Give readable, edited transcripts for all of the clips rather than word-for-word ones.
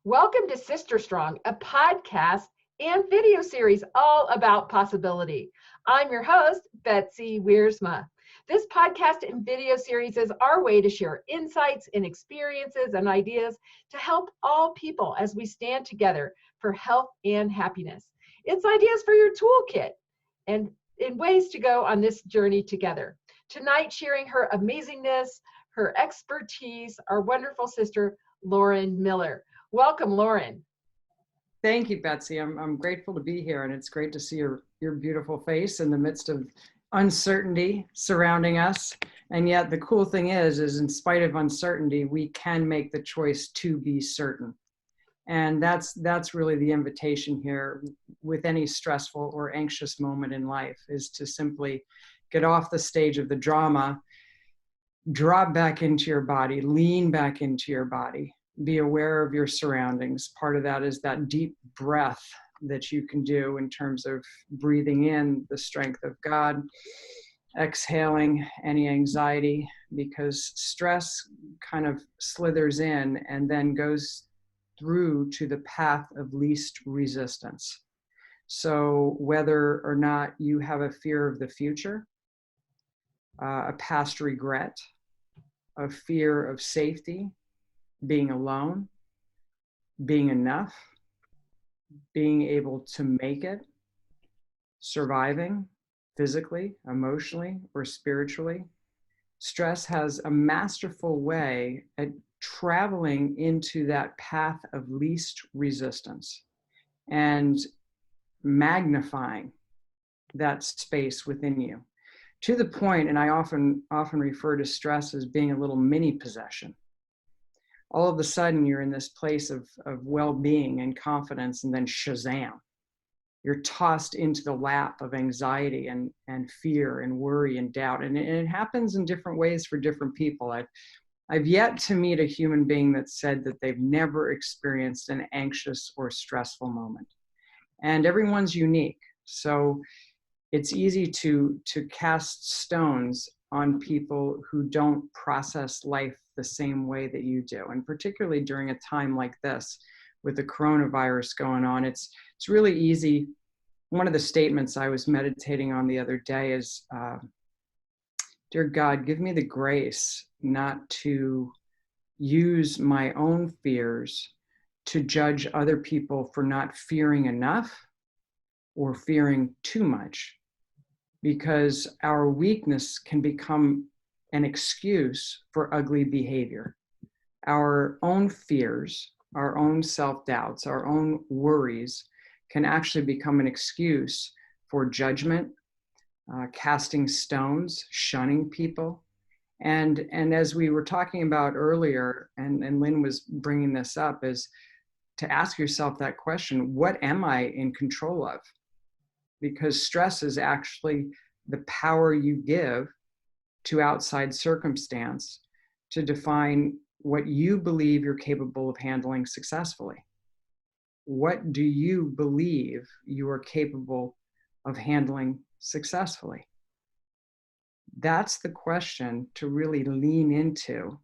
Welcome to Sister Strong, a podcast and video series all about possibility. I'm your host, Betsy Wiersma. This podcast and video series is our way to share insights and experiences and ideas to help all people as we stand together for health and happiness. It's ideas for your toolkit and in ways to go on this journey together. Tonight, sharing her amazingness, her expertise, our wonderful sister, Lauren Miller. Welcome, Lauren. Thank you, Betsy. I'm grateful to be here, and it's great to see your beautiful face in the midst of uncertainty surrounding us. And yet the cool thing is in spite of uncertainty, we can make the choice to be certain. And that's really the invitation here with any stressful or anxious moment in life, is to simply get off the stage of the drama, drop back into your body, lean back into your body, be aware of your surroundings. Part of that is that deep breath that you can do in terms of breathing in the strength of God, exhaling any anxiety, because stress kind of slithers in and then goes through to the path of least resistance. So whether or not you have a fear of the future, a past regret, a fear of safety, being alone, being enough, being able to make it, surviving physically, emotionally, or spiritually, stress has a masterful way at traveling into that path of least resistance and magnifying that space within you to the point, and I often refer to stress as being a little mini possession. All of a sudden you're in this place of well-being and confidence, and then shazam, you're tossed into the lap of anxiety and fear and worry and doubt. And it happens in different ways for different people. I've yet to meet a human being that said that they've never experienced an anxious or stressful moment. And everyone's unique. So it's easy to cast stones on people who don't process life the same way that you do. And particularly during a time like this with the coronavirus going on, it's really easy. One of the statements I was meditating on the other day is, dear God, give me the grace not to use my own fears to judge other people for not fearing enough or fearing too much, because our weakness can become an excuse for ugly behavior. Our own fears, our own self-doubts, our own worries can actually become an excuse for judgment, casting stones, shunning people. And as we were talking about earlier, and Lynn was bringing this up, is to ask yourself that question: what am I in control of? Because stress is actually the power you give to outside circumstance to define what you believe you're capable of handling successfully. What do you believe you are capable of handling successfully? That's the question to really lean into.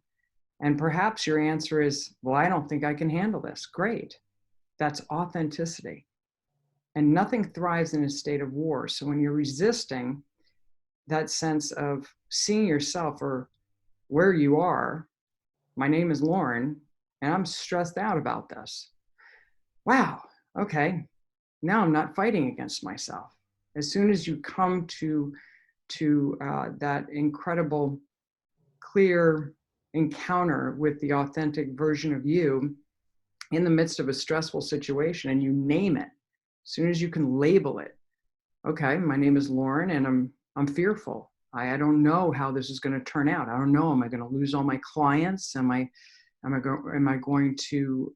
And perhaps your answer is, well, I don't think I can handle this. Great. That's authenticity. And nothing thrives in a state of war. So when you're resisting that sense of seeing yourself or where you are, my name is Lauren, and I'm stressed out about this. Wow, okay, now I'm not fighting against myself. As soon as you come to that incredible, clear encounter with the authentic version of you in the midst of a stressful situation, and you name it, as soon as you can label it, okay, my name is Lauren, and I'm fearful. I don't know how this is going to turn out. I don't know. Am I going to lose all my clients? Am I going to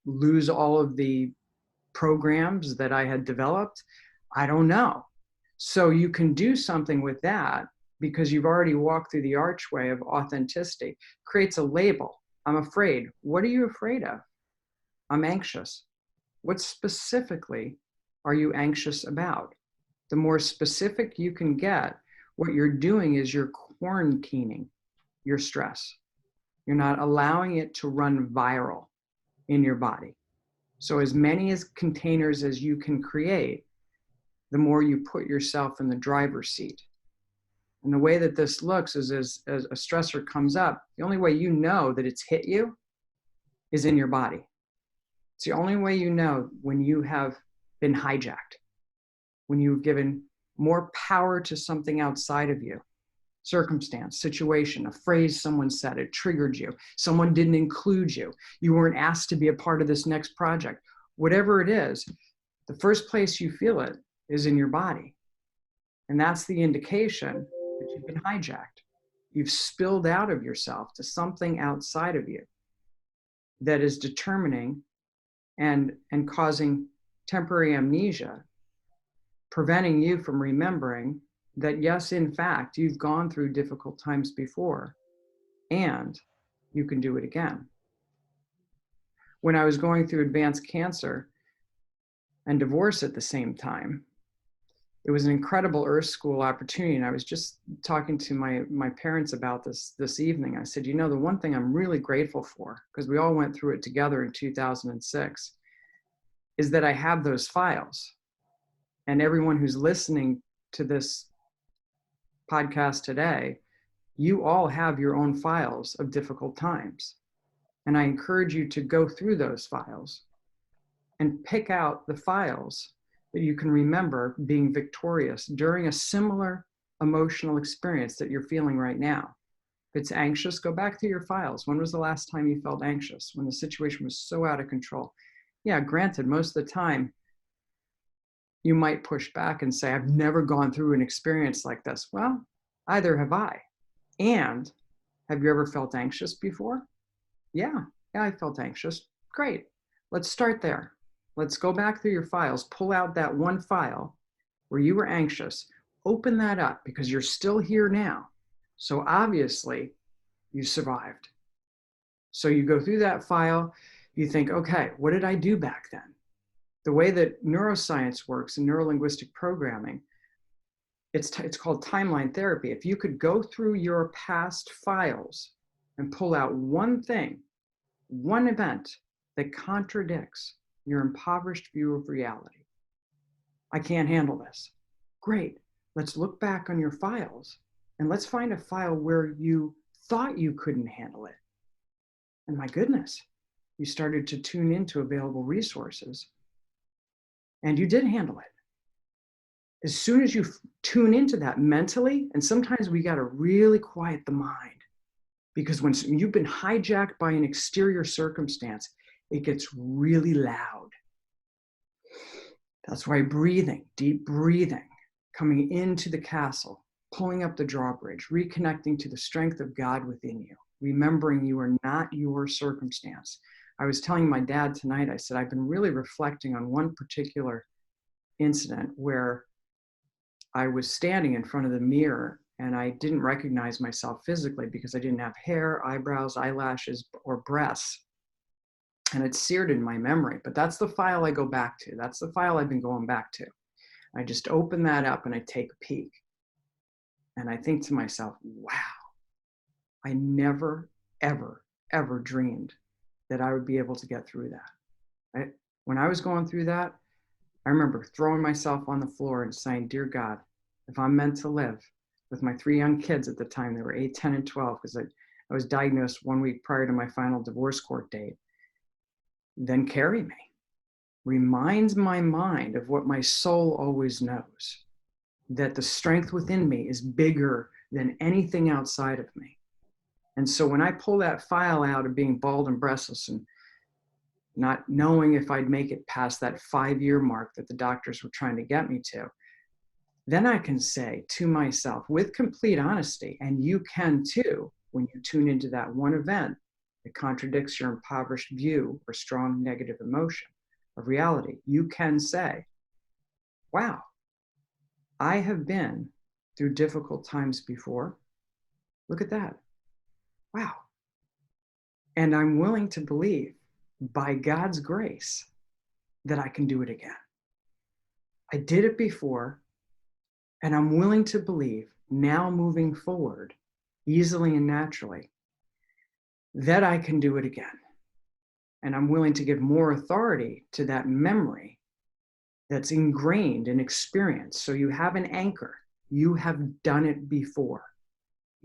lose all of the programs that I had developed? I don't know. So you can do something with that because you've already walked through the archway of authenticity. Creates a label. I'm afraid. What are you afraid of? I'm anxious. What specifically are you anxious about? The more specific you can get, what you're doing is you're quarantining your stress. You're not allowing it to run viral. in your body. So as many as containers as you can create, the more you put yourself in the driver's seat. And the way that this looks is as a stressor comes up, the only way you know that it's hit you is in your body. It's the only way you know when you have been hijacked, when you've given more power to something outside of you. Circumstance, situation, a phrase someone said, it triggered you. Someone didn't include you. You weren't asked to be a part of this next project. Whatever it is, the first place you feel it is in your body. And that's the indication that you've been hijacked. You've spilled out of yourself to something outside of you that is determining and causing temporary amnesia, preventing you from remembering that, yes, in fact, you've gone through difficult times before and you can do it again. When I was going through advanced cancer and divorce at the same time, it was an incredible Earth School opportunity. And I was just talking to my parents about this evening. I said, you know, the one thing I'm really grateful for, because we all went through it together in 2006, is that I have those files. And everyone who's listening to this podcast today, you all have your own files of difficult times. And I encourage you to go through those files and pick out the files that you can remember being victorious during a similar emotional experience that you're feeling right now. If it's anxious, go back to your files. When was the last time you felt anxious? When the situation was so out of control? Yeah, granted, most of the time, you might push back and say, I've never gone through an experience like this. Well, either have I. And have you ever felt anxious before? Yeah, I felt anxious. Great. Let's start there. Let's go back through your files, pull out that one file where you were anxious, open that up because you're still here now. So obviously you survived. So you go through that file, you think, okay, what did I do back then? The way that neuroscience works and neurolinguistic programming, it's called timeline therapy. If you could go through your past files and pull out one thing, one event that contradicts your impoverished view of reality. I can't handle this. Great. Let's look back on your files and let's find a file where you thought you couldn't handle it. And my goodness, you started to tune into available resources and you did handle it. As soon as you tune into that mentally, and sometimes we got to really quiet the mind, because when you've been hijacked by an exterior circumstance, it gets really loud. That's why breathing, deep breathing, coming into the castle, pulling up the drawbridge, reconnecting to the strength of God within you, remembering you are not your circumstance. I was telling my dad tonight, I said, I've been really reflecting on one particular incident where I was standing in front of the mirror and I didn't recognize myself physically because I didn't have hair, eyebrows, eyelashes, or breasts. And it's seared in my memory, but that's the file I go back to. That's the file I've been going back to. I just open that up and I take a peek. And I think to myself, wow, I never, ever, ever dreamed that I would be able to get through that. When I was going through that, I remember throwing myself on the floor and saying, dear God, if I'm meant to live with my 3 young kids at the time, they were 8, 10, and 12, because I was diagnosed 1 week prior to my final divorce court date, then carry me. Reminds my mind of what my soul always knows, that the strength within me is bigger than anything outside of me. And so when I pull that file out of being bald and breastless and not knowing if I'd make it past that 5-year mark that the doctors were trying to get me to, then I can say to myself with complete honesty, and you can too, when you tune into that one event that contradicts your impoverished view or strong negative emotion of reality, you can say, wow, I have been through difficult times before. Look at that. Wow. And I'm willing to believe, by God's grace, that I can do it again. I did it before, and I'm willing to believe now moving forward, easily and naturally, that I can do it again. And I'm willing to give more authority to that memory that's ingrained in experience. So you have an anchor. You have done it before.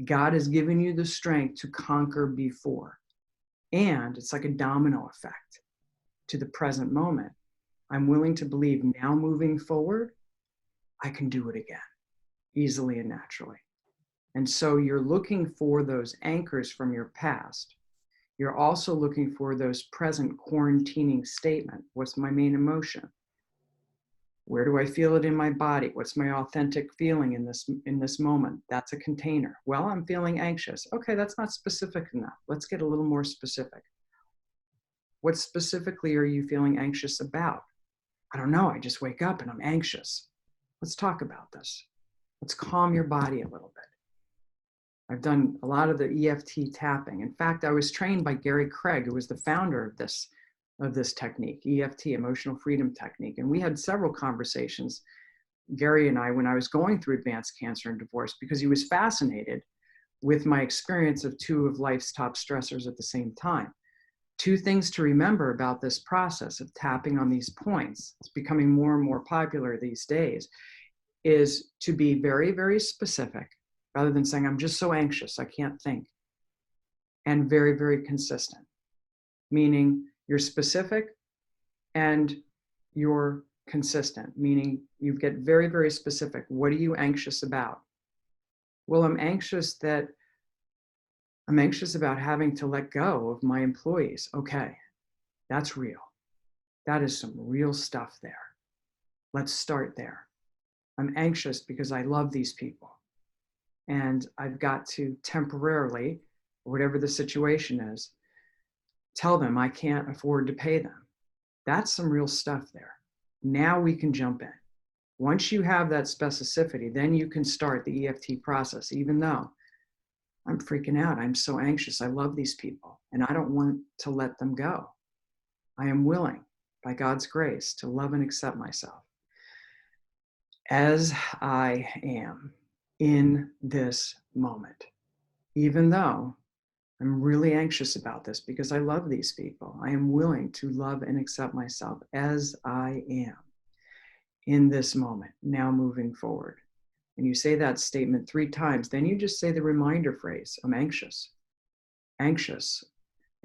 God has given you the strength to conquer before. And it's like a domino effect to the present moment. I'm willing to believe now moving forward, I can do it again, easily and naturally. And so you're looking for those anchors from your past. You're also looking for those present quarantining statement. What's my main emotion? Where do I feel it in my body? What's my authentic feeling in this moment? That's a container. Well, I'm feeling anxious. Okay, that's not specific enough. Let's get a little more specific. What specifically are you feeling anxious about? I don't know. I just wake up and I'm anxious. Let's talk about this. Let's calm your body a little bit. I've done a lot of the EFT tapping. In fact, I was trained by Gary Craig, who was the founder of this technique, EFT, Emotional Freedom Technique. And we had several conversations, Gary and I, when I was going through advanced cancer and divorce, because he was fascinated with my experience of two of life's top stressors at the same time. Two things to remember about this process of tapping on these points, it's becoming more and more popular these days, is to be very, very specific, rather than saying, I'm just so anxious, I can't think. And very, very consistent, meaning you're specific and you're consistent, meaning you get very, very specific. What are you anxious about? Well, I'm anxious about having to let go of my employees. Okay, that's real. That is some real stuff there. Let's start there. I'm anxious because I love these people. And I've got to temporarily, whatever the situation is, tell them I can't afford to pay them. That's some real stuff there. Now we can jump in. Once you have that specificity, then you can start the EFT process, even though I'm freaking out. I'm so anxious. I love these people and I don't want to let them go. I am willing, by God's grace, to love and accept myself as I am in this moment, even though I'm really anxious about this because I love these people. I am willing to love and accept myself as I am in this moment, now moving forward. And you say that statement 3 times, then you just say the reminder phrase, I'm anxious, anxious,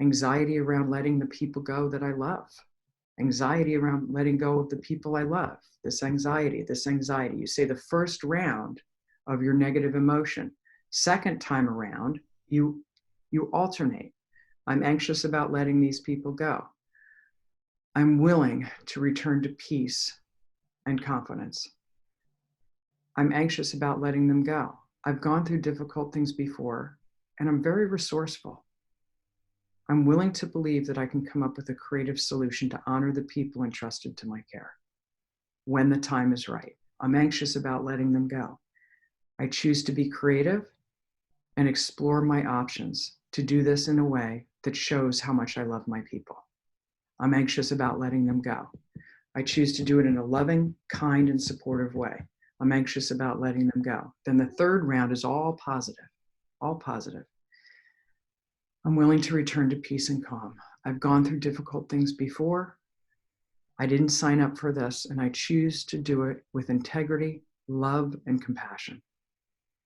anxiety around letting the people go that I love, anxiety around letting go of the people I love, this anxiety. You say the first round of your negative emotion. Second time around, you alternate. I'm anxious about letting these people go. I'm willing to return to peace and confidence. I'm anxious about letting them go. I've gone through difficult things before, and I'm very resourceful. I'm willing to believe that I can come up with a creative solution to honor the people entrusted to my care when the time is right. I'm anxious about letting them go. I choose to be creative and explore my options to do this in a way that shows how much I love my people. I'm anxious about letting them go. I choose to do it in a loving, kind, and supportive way. I'm anxious about letting them go. Then the third round is all positive, all positive. I'm willing to return to peace and calm. I've gone through difficult things before. I didn't sign up for this, and I choose to do it with integrity, love, and compassion.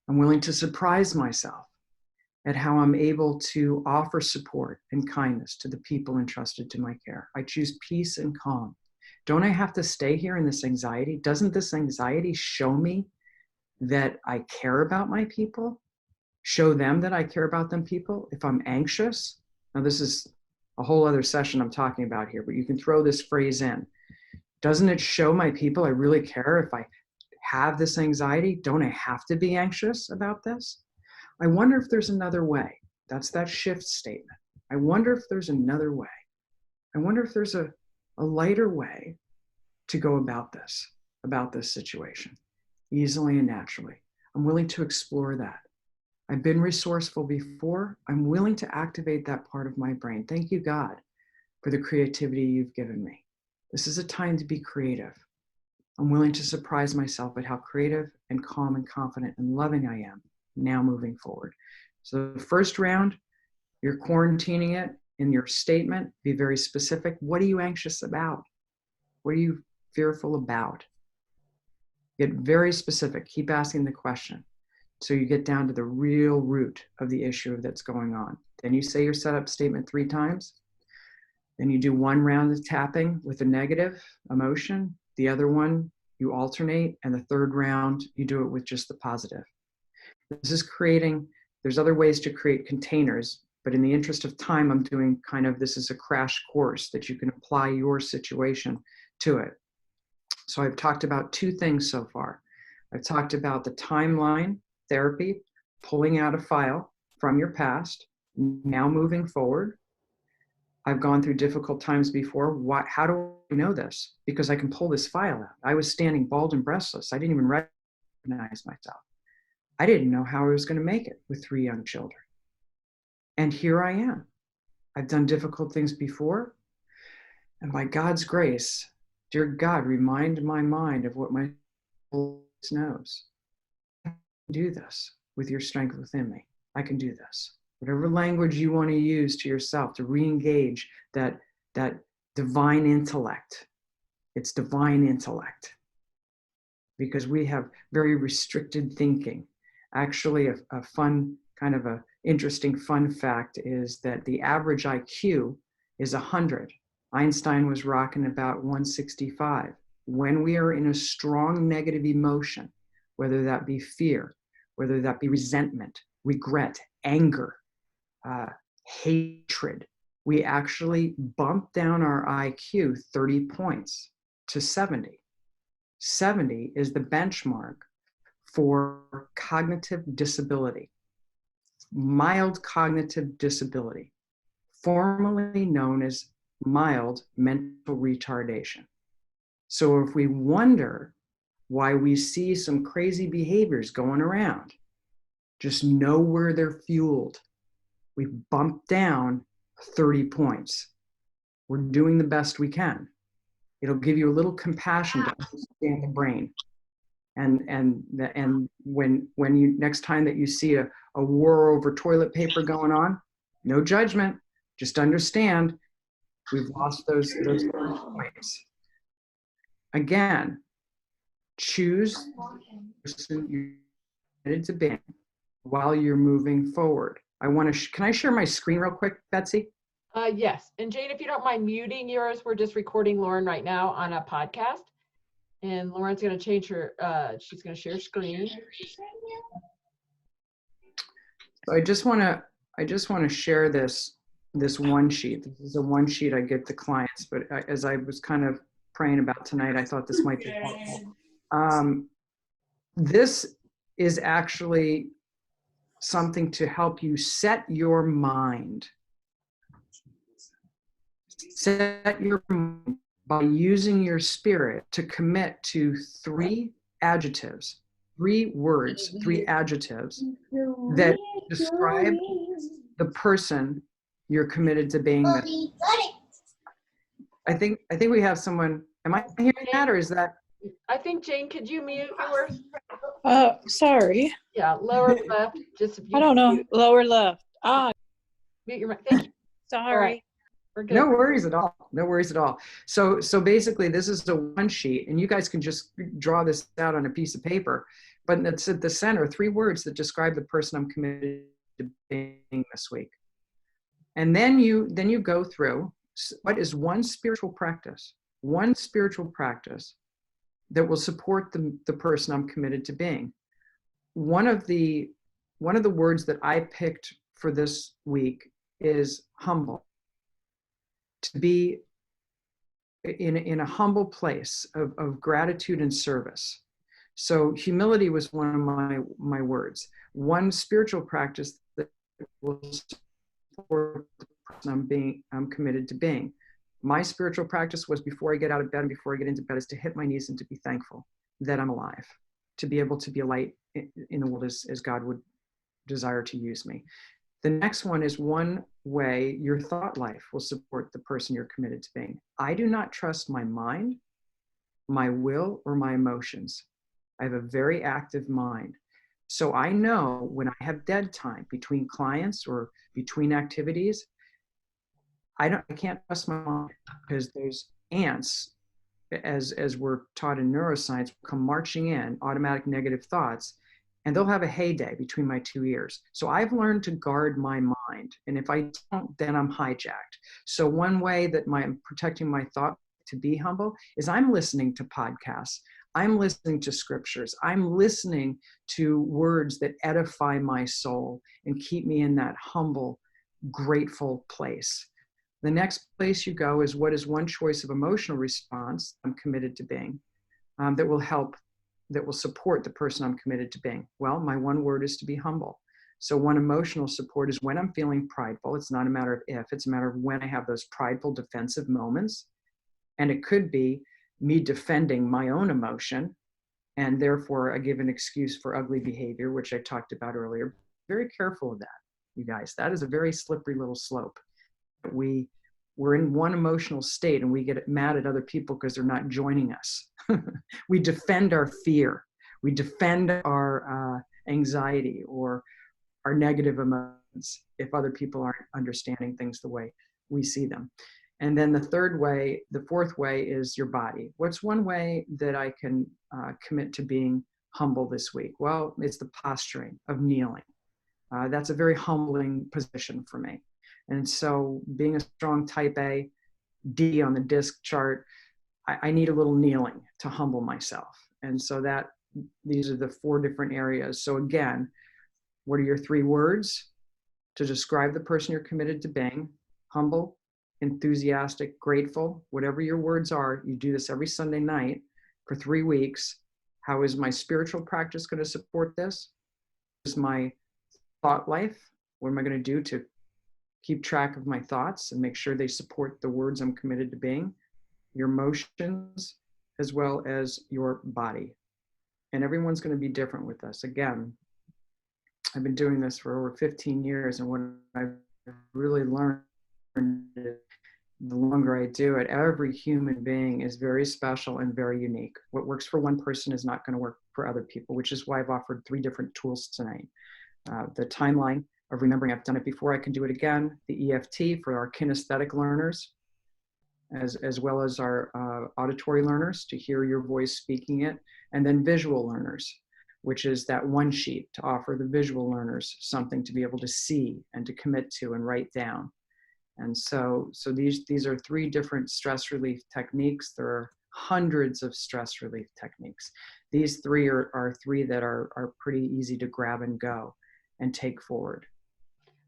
I'm willing to surprise myself at how I'm able to offer support and kindness to the people entrusted to my care. I choose peace and calm. Don't I have to stay here in this anxiety? Doesn't this anxiety show me that I care about my people? Show them that I care about them people? If I'm anxious, now this is a whole other session I'm talking about here, but you can throw this phrase in. Doesn't it show my people I really care if I have this anxiety? Don't I have to be anxious about this? I wonder if there's another way. That's that shift statement. I wonder if there's another way. I wonder if there's a lighter way to go about this situation, easily and naturally. I'm willing to explore that. I've been resourceful before. I'm willing to activate that part of my brain. Thank you, God, for the creativity you've given me. This is a time to be creative. I'm willing to surprise myself at how creative and calm and confident and loving I am now moving forward. So the first round, you're quarantining it in your statement, be very specific. What are you anxious about? What are you fearful about? Get very specific. Keep asking the question so you get down to the real root of the issue that's going on. Then you say your setup statement 3 times. Then you do 1 round of tapping with a negative emotion. The other one, you alternate. And the 3rd round, you do it with just the positive. This is creating, there's other ways to create containers, but in the interest of time, I'm doing kind of, this is a crash course that you can apply your situation to it. So I've talked about 2 things so far. I've talked about the timeline therapy, pulling out a file from your past, now moving forward. I've gone through difficult times before. How do I know this? Because I can pull this file out. I was standing bald and breastless. I didn't even recognize myself. I didn't know how I was going to make it with 3 young children. And here I am. I've done difficult things before. And by God's grace, dear God, remind my mind of what my soul knows. I can do this with your strength within me. I can do this. Whatever language you want to use to yourself to re-engage that divine intellect. It's divine intellect. Because we have very restricted thinking. Actually, a fun, kind of a interesting fun fact is that the average IQ is 100. Einstein was rocking about 165. When we are in a strong negative emotion, whether that be fear, whether that be resentment, regret, anger, hatred, we actually bump down our IQ 30 points to 70. 70 is the benchmark for cognitive disability, mild cognitive disability, formerly known as mild mental retardation. So if we wonder why we see some crazy behaviors going around, just know where they're fueled. We bumped down 30 points. We're doing the best we can. It'll give you a little compassion to understand the brain. And when you next time that you see a war over toilet paper going on, no judgment, just understand we've lost those points. Again, choose the person you're committed to being while you're moving forward. Can I share my screen real quick, Betsy? Yes. And Jane, if you don't mind muting yours, we're just recording Lauren right now on a podcast. And Lauren's going to change her, she's going to share screen. So I just want to share this one sheet. This is a one sheet I give to clients, but as I was kind of praying about tonight, I thought this might be helpful. This is actually something to help you set your mind. Set your mind by using your spirit to commit to 3 adjectives, 3 words, 3 adjectives that describe the person you're committed to being. I think we have someone. Am I hearing that, or is that? I think, Jane, could you mute yours? Sorry. Yeah, lower left. I don't know. Lower left. Mute your mic. Thank you. Sorry. All right. We're good. No worries at all. No worries at all. So basically, this is a one sheet, and you guys can just draw this out on a piece of paper. But it's at the center, 3 words that describe the person I'm committed to being this week. And then you go through what is one spiritual practice that will support the person I'm committed to being. One of the words that I picked for this week is humble. To be in a humble place of gratitude and service. So humility was one of my words. One spiritual practice that will support the person I'm committed to being. My spiritual practice was, before I get out of bed and before I get into bed, is to hit my knees and to be thankful that I'm alive, to be able to be a light in the world as God would desire to use me. The next one is one way your thought life will support the person you're committed to being. I do not trust my mind, my will, or my emotions. I have a very active mind. So I know when I have dead time between clients or between activities, I can't trust my mind because those ants, as we're taught in neuroscience, come marching in, automatic negative thoughts, and they'll have a heyday between my two ears. So I've learned to guard my mind. And if I don't, then I'm hijacked. So one way that I'm protecting my thought to be humble is I'm listening to podcasts. I'm listening to scriptures. I'm listening to words that edify my soul and keep me in that humble, grateful place. The next place you go is, what is one choice of emotional response I'm committed to being that will help, that will support the person I'm committed to being? Well, my one word is to be humble. So one emotional support is when I'm feeling prideful. It's not a matter of if, it's a matter of when I have those prideful defensive moments. And it could be me defending my own emotion, and therefore I give an excuse for ugly behavior, which I talked about earlier. Very careful of that, you guys. That is a very slippery little slope. We're in one emotional state and we get mad at other people because they're not joining us. We defend our fear. We defend our anxiety or our negative emotions if other people aren't understanding things the way we see them. And then the fourth way is your body. What's one way that I can commit to being humble this week? Well, it's the posturing of kneeling. That's a very humbling position for me. And so being a strong type A, D on the disc chart, I need a little kneeling to humble myself. And so these are the four different areas. So again, what are your three words to describe the person you're committed to being? Humble, enthusiastic, grateful, whatever your words are. You do this every Sunday night for 3 weeks. How is my spiritual practice going to support this? Is my thought life? What am I going to do to keep track of my thoughts and make sure they support the words I'm committed to being? Your emotions, as well as your body. And everyone's going to be different with this. Again, I've been doing this for over 15 years, and what I've really learned is the longer I do it, every human being is very special and very unique. What works for one person is not going to work for other people, which is why I've offered 3 different tools tonight. The timeline of remembering I've done it before, I can do it again. The EFT for our kinesthetic learners, as well as our auditory learners to hear your voice speaking it. And then visual learners, which is that one sheet to offer the visual learners something to be able to see and to commit to and write down. And so these are 3 different stress relief techniques. There are hundreds of stress relief techniques. These 3 are 3 that are pretty easy to grab and go and take forward.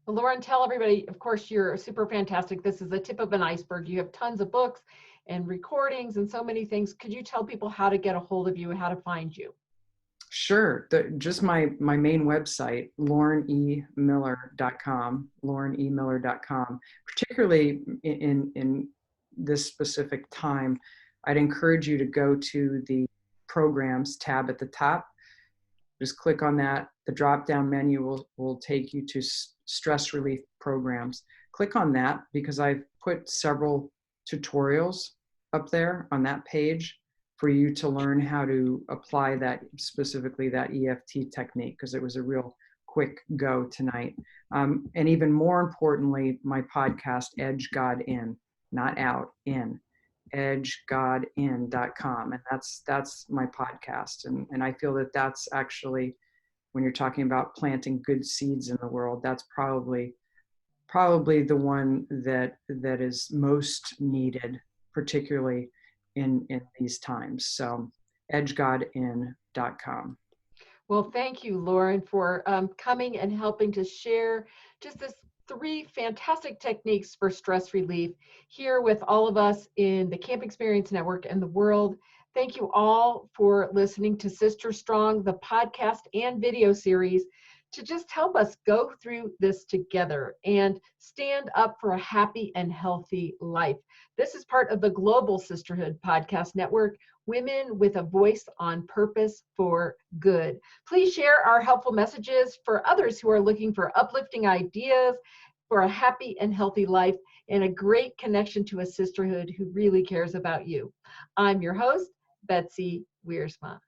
Well, Lauren, tell everybody, of course, you're super fantastic. This is the tip of an iceberg. You have tons of books and recordings and so many things. Could you tell people how to get a hold of you and how to find you? Sure. Just my main website, laurenemiller.com, laurenemiller.com. Particularly in this specific time, I'd encourage you to go to the programs tab at the top. Just click on that. The drop-down menu will take you to stress relief programs. Click on that because I've put several tutorials up there on that page for you to learn how to apply that, specifically that EFT technique, because it was a real quick go tonight. And even more importantly, my podcast, Edge God In, not out, in, edgegodin.com. And that's my podcast. And I feel that that's actually, when you're talking about planting good seeds in the world, that's probably the one that is most needed, particularly in these times. So edgegodin.com. Well, thank you, Lauren, for coming and helping to share just this 3 fantastic techniques for stress relief here with all of us in the CampExperience Network and the world. Thank you all for listening to Sister Strong, the podcast and video series, to just help us go through this together and stand up for a happy and healthy life. This is part of the Global Sisterhood Podcast Network, Women with a Voice on Purpose for Good. Please share our helpful messages for others who are looking for uplifting ideas for a happy and healthy life and a great connection to a sisterhood who really cares about you. I'm your host, Betsy Wiersma.